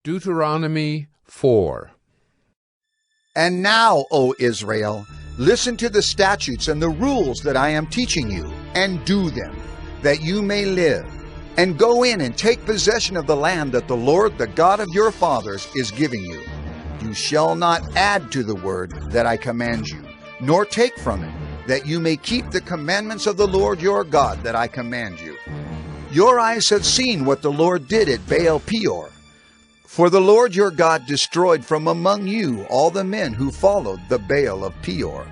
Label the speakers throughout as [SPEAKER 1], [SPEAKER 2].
[SPEAKER 1] Deuteronomy 4.
[SPEAKER 2] And now, O Israel, listen to the statutes and the rules that I am teaching you, and do them, that you may live. And go in and take possession of the land that the Lord, the God of your fathers, is giving you. You shall not add to the word that I command you, nor take from it, that you may keep the commandments of the Lord your God that I command you. Your eyes have seen what the Lord did at Baal Peor. For the Lord your God destroyed from among you all the men who followed the Baal of Pior.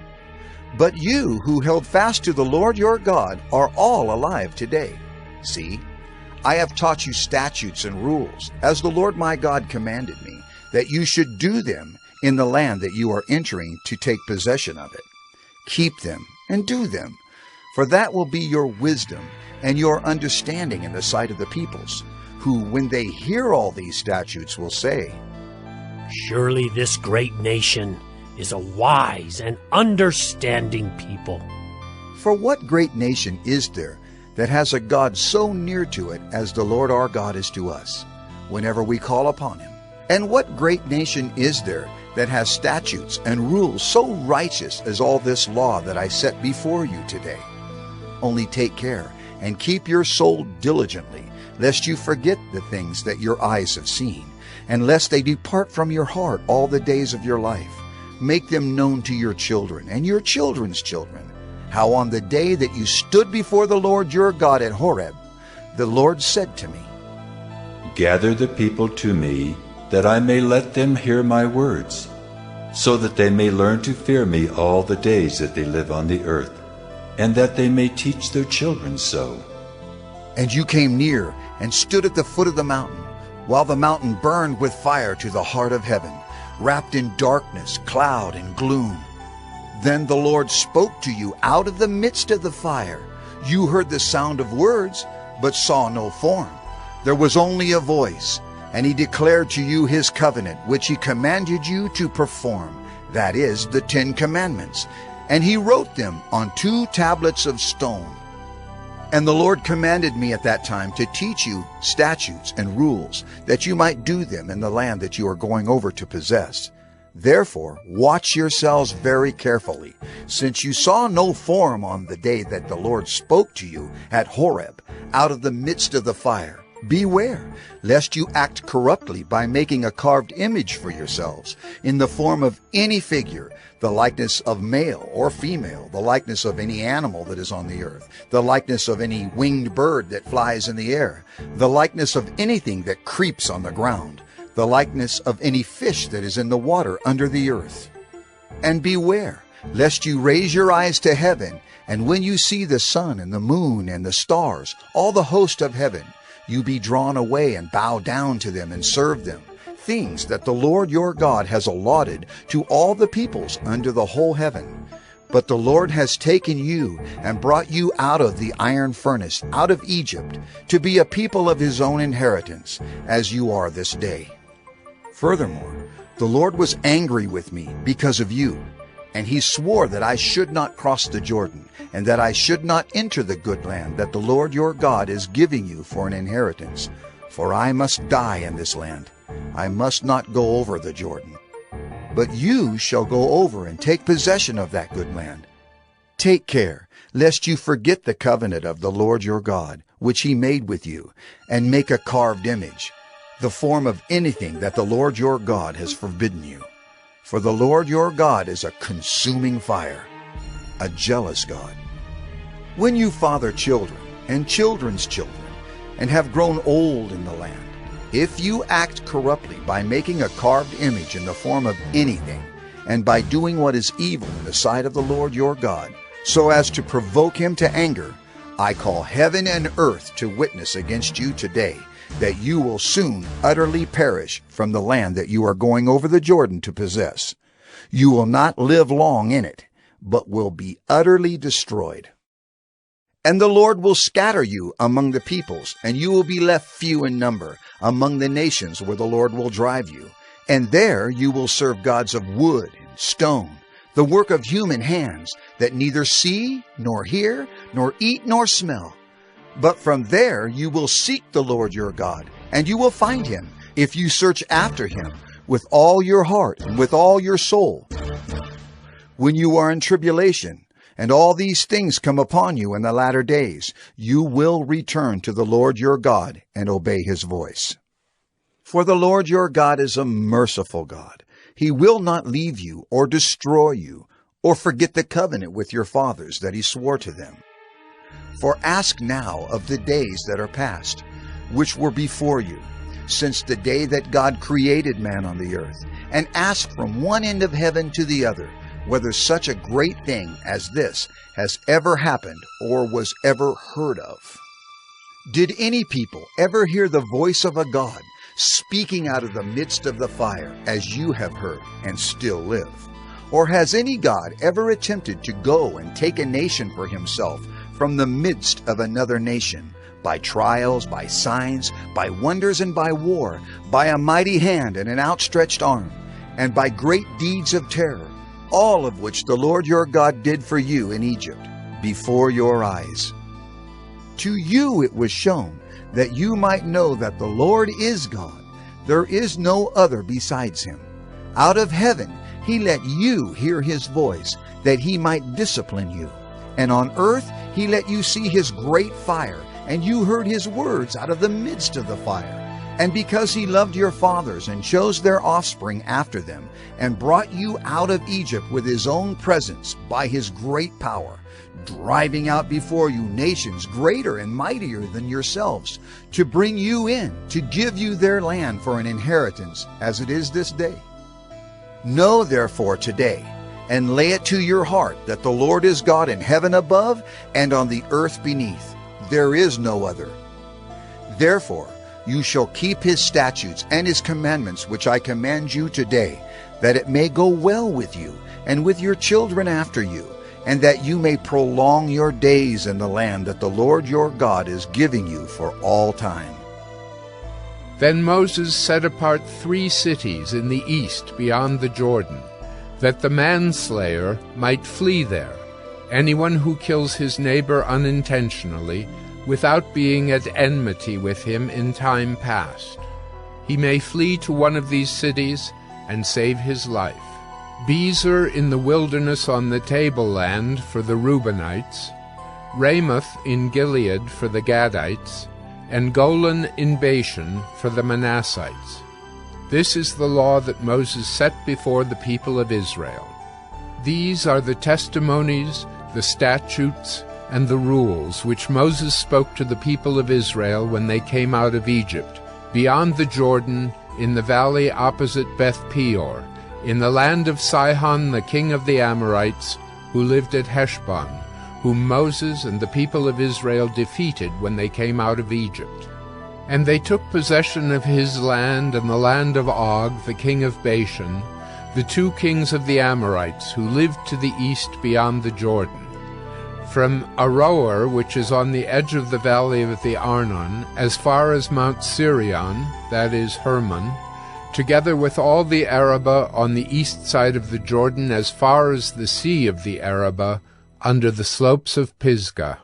[SPEAKER 2] But you who held fast to the Lord your God are all alive today. See, I have taught you statutes and rules, as the Lord my God commanded me, that you should do them in the land that you are entering to take possession of it. Keep them and do them, for that will be your wisdom and your understanding in the sight of the peoples, who, when they hear all these statutes, will say,
[SPEAKER 3] Surely this great nation is a wise and understanding people.
[SPEAKER 2] For what great nation is there that has a God so near to it as the Lord our God is to us, whenever we call upon him? And what great nation is there that has statutes and rules so righteous as all this law that I set before you today? Only take care and keep your soul diligently, lest you forget the things that your eyes have seen, and lest they depart from your heart all the days of your life. Make them known to your children and your children's children, how on the day that you stood before the Lord your God at Horeb, the Lord said to me,
[SPEAKER 4] Gather the people to me, that I may let them hear my words, so that they may learn to fear me all the days that they live on the earth, and that they may teach their children so.
[SPEAKER 2] And you came near and stood at the foot of the mountain, while the mountain burned with fire to the heart of heaven, wrapped in darkness, cloud, and gloom. Then the Lord spoke to you out of the midst of the fire. You heard the sound of words, but saw no form. There was only a voice, and he declared to you his covenant, which he commanded you to perform, that is, the 10 Commandments. And he wrote them on 2 tablets of stone. And the Lord commanded me at that time to teach you statutes and rules, that you might do them in the land that you are going over to possess. Therefore, watch yourselves very carefully, since you saw no form on the day that the Lord spoke to you at Horeb, out of the midst of the fire. Beware, lest you act corruptly by making a carved image for yourselves, in the form of any figure, the likeness of male or female, the likeness of any animal that is on the earth, the likeness of any winged bird that flies in the air, the likeness of anything that creeps on the ground, the likeness of any fish that is in the water under the earth. And beware, lest you raise your eyes to heaven, and when you see the sun and the moon and the stars, all the host of heaven, you be drawn away and bow down to them and serve them, things that the Lord your God has allotted to all the peoples under the whole heaven. But the Lord has taken you and brought you out of the iron furnace, out of Egypt, to be a people of his own inheritance, as you are this day. Furthermore, the Lord was angry with me because of you, and he swore that I should not cross the Jordan, and that I should not enter the good land that the Lord your God is giving you for an inheritance. For I must die in this land. I must not go over the Jordan. But you shall go over and take possession of that good land. Take care, lest you forget the covenant of the Lord your God, which he made with you, and make a carved image, the form of anything that the Lord your God has forbidden you. For the Lord your God is a consuming fire, a jealous God. When you father children and children's children, and have grown old in the land, if you act corruptly by making a carved image in the form of anything, and by doing what is evil in the sight of the Lord your God, so as to provoke him to anger, I call heaven and earth to witness against you today, that you will soon utterly perish from the land that you are going over the Jordan to possess. You will not live long in it, but will be utterly destroyed. And the Lord will scatter you among the peoples, and you will be left few in number among the nations where the Lord will drive you. And there you will serve gods of wood and stone, the work of human hands, that neither see, nor hear, nor eat, nor smell. But from there you will seek the Lord your God, and you will find him, if you search after him with all your heart and with all your soul. When you are in tribulation, and all these things come upon you in the latter days, you will return to the Lord your God and obey his voice. For the Lord your God is a merciful God. He will not leave you or destroy you, or forget the covenant with your fathers that he swore to them. For ask now of the days that are past, which were before you, since the day that God created man on the earth, and ask from one end of heaven to the other, whether such a great thing as this has ever happened or was ever heard of. Did any people ever hear the voice of a God speaking out of the midst of the fire, as you have heard and still live? Or has any God ever attempted to go and take a nation for himself from the midst of another nation, by trials, by signs, by wonders, and by war, by a mighty hand and an outstretched arm, and by great deeds of terror, all of which the Lord your God did for you in Egypt, before your eyes? To you it was shown, that you might know that the Lord is God. There is no other besides him. Out of heaven he let you hear his voice, that he might discipline you. And on earth he let you see his great fire, and you heard his words out of the midst of the fire. And because he loved your fathers and chose their offspring after them, and brought you out of Egypt with his own presence by his great power, driving out before you nations greater and mightier than yourselves, to bring you in, to give you their land for an inheritance, as it is this day. Know therefore today, and lay it to your heart, that the Lord is God in heaven above and on the earth beneath. There is no other. Therefore you shall keep his statutes and his commandments, which I command you today, that it may go well with you and with your children after you, and that you may prolong your days in the land that the Lord your God is giving you for all time.
[SPEAKER 1] Then Moses set apart 3 cities in the east beyond the Jordan, that the manslayer might flee there, anyone who kills his neighbor unintentionally, without being at enmity with him in time past. He may flee to one of these cities and save his life. Beezer in the wilderness on the tableland for the Reubenites, Ramoth in Gilead for the Gadites, and Golan in Bashan for the Manassites. This is the law that Moses set before the people of Israel. These are the testimonies, the statutes, and the rules which Moses spoke to the people of Israel when they came out of Egypt, beyond the Jordan, in the valley opposite Beth Peor, in the land of Sihon the king of the Amorites, who lived at Heshbon, whom Moses and the people of Israel defeated when they came out of Egypt. And they took possession of his land and the land of Og the king of Bashan, the 2 kings of the Amorites, who lived to the east beyond the Jordan. From Aroer, which is on the edge of the valley of the Arnon, as far as Mount Syrian, that is Hermann, together with all the Arabah on the east side of the Jordan as far as the sea of the Arabah, under the slopes of Pisgah.